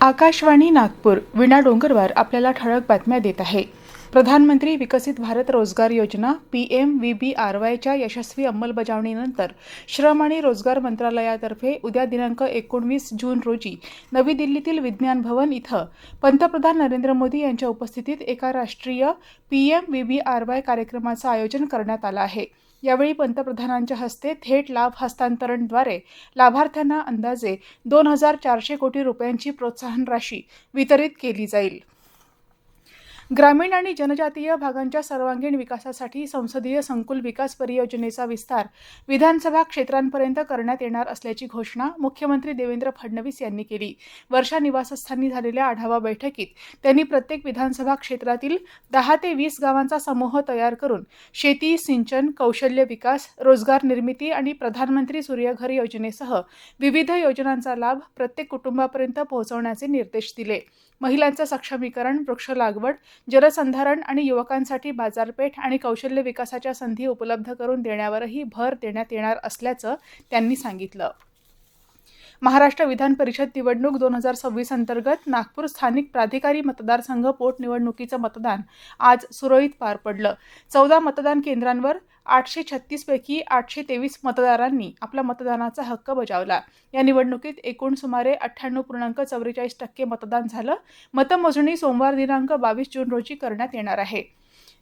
आकाशवाणी नागपूर वीणा डोंगरवार आपल्याला ठळक बातम्या देत आहे. प्रधानमंत्री विकसित भारत रोजगार योजना PMVBRYच्या यशस्वी अंमलबजावणीनंतर श्रम आणि रोजगार मंत्रालयातर्फे उद्या दिनांक 19 जून रोजी नवी दिल्लीतील विज्ञान भवन इथं पंतप्रधान नरेंद्र मोदी यांच्या उपस्थितीत एका राष्ट्रीय PMVBRY कार्यक्रमाचं आयोजन करण्यात आलं आहे. यावेळी पंतप्रधानांच्या हस्ते थेट लाभ हस्तांतरणद्वारे लाभार्थ्यांना अंदाजे 2,400 कोटी रुपयांची प्रोत्साहन राशी वितरित केली जाईल. ग्रामीण आणि जनजातीय भागांच्या सर्वांगीण विकासासाठी संसदीय संकुल विकास परियोजनेचा विस्तार विधानसभा क्षेत्रांपर्यंत करण्यात येणार असल्याची घोषणा मुख्यमंत्री देवेंद्र फडणवीस यांनी केली. वर्षा निवासस्थानी झालेल्या आढावा बैठकीत त्यांनी प्रत्येक विधानसभा क्षेत्रातील 10 ते 20 गावांचा समूह तयार करून शेती, सिंचन, कौशल्य विकास, रोजगार निर्मिती आणि प्रधानमंत्री सूर्यघर योजनेसह विविध योजनांचा लाभ प्रत्येक कुटुंबापर्यंत पोहोचवण्याचे निर्देश दिले. महिलांचं सक्षमीकरण, वृक्ष लागवड, जलसंधारण आणि युवकांसाठी बाजारपेठ आणि कौशल्य विकासाच्या संधी उपलब्ध करून देण्यावरही भर देण्यात येणार असल्याचं त्यांनी सांगितलं. महाराष्ट्र विधान परिषद निवडणूक 2026 अंतर्गत नागपूर स्थानिक प्राधिकारी मतदारसंघ पोटनिवडणुकीचं मतदान आज सुरळीत पार पडलं. 14 मतदान केंद्रांवर 836 पैकी 823 मतदारांनी आपला मतदानाचा हक्क बजावला. या निवडणुकीत एकूण सुमारे 98.44% मतदान झालं. मतमोजणी सोमवार दिनांक 22 जून रोजी करण्यात येणार आहे.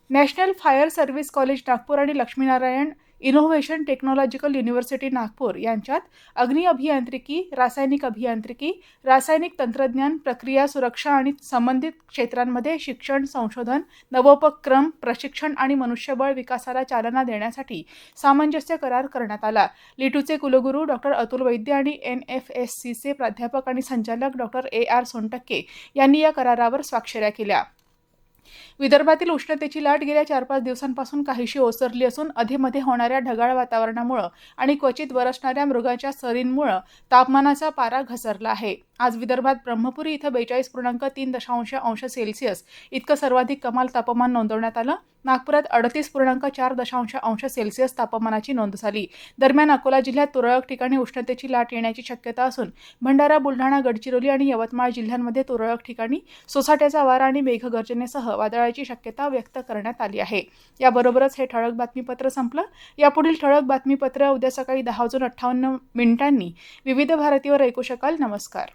National Fire Service College Nagpur आणि Laxminarayan Innovation Technological University Nagpur यांच्यात अग्नि अभियांत्रिकी, रासायनिक अभियांत्रिकी, रासायनिक तंत्रज्ञान, प्रक्रिया सुरक्षा आणि संबंधित क्षेत्रांमध्ये शिक्षण, संशोधन, नवोपक्रम, प्रशिक्षण आणि मनुष्यबळ विकासाला चालना देण्यासाठी सामंजस्य करार करण्यात आला. लिटूचे कुलगुरू डॉ. अतुल वैद्य आणि NFSCचे प्राध्यापक आणि संचालक डॉ. AR सोनटक्के यांनी या करारावर स्वाक्षऱ्या केल्या. विदर्भातील उष्णतेची लाट गेल्या 4-5 दिवसांपासून काहीशी ओसरली असून अधेमध्ये होणाऱ्या ढगाळ वातावरणामुळे आणि क्वचित बरसणाऱ्या मृगाच्या सरींमुळे तापमानाचा पारा घसरला आहे. आज विदर्भात ब्रह्मपुरी इथं 42.3 अंश सेल्सिअस इतकं सर्वाधिक कमाल तापमान नोंदवण्यात आलं. नागपुरात 38.4 अंश सेल्सिअस तापमानाची नोंद झाली. दरम्यान अकोला जिल्ह्यात तुरळक ठिकाणी उष्णतेची लाट येण्याची शक्यता असून भंडारा, बुलढाणा, गडचिरोली आणि यवतमाळ जिल्ह्यांमध्ये तुरळक ठिकाणी सोसाट्याचा वारा आणि मेघगर्जनेसह वादळाची शक्यता व्यक्त करण्यात आली आहे. याबरोबरच हे ठळक बातमीपत्र संपलं. यापुढील ठळक बातमीपत्र उद्या सकाळी 10:58 विविध भारतीवर ऐकू शकाल. नमस्कार.